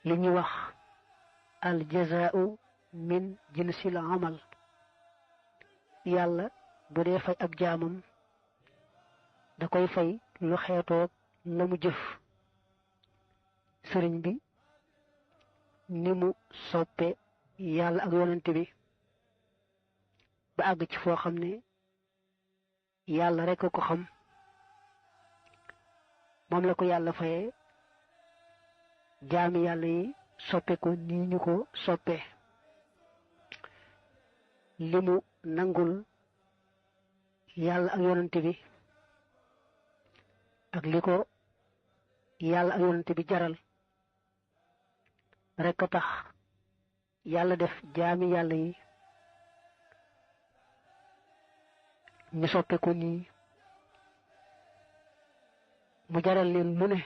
li ñuy wax al jazaa'u min jinsil amal. yàlla bu dee fay ab jaamam da koy fay lu xeetoog la mu jëf. sëriñ bi ni mu soppe yàlla ak yonent bi ba àgg ci foo xam ne yàlla rekk ko xam, moom la ko yàlla fayee jaami yàlla yi soppe ko nii ñu ko soppe. li mu nangul yàlla ak yonent bi ak li ko yàlla ak yonent bi jaral rekk a tax yàlla def jaami yàlla yi ñu soppe ko nii, mu jaral leen lu ne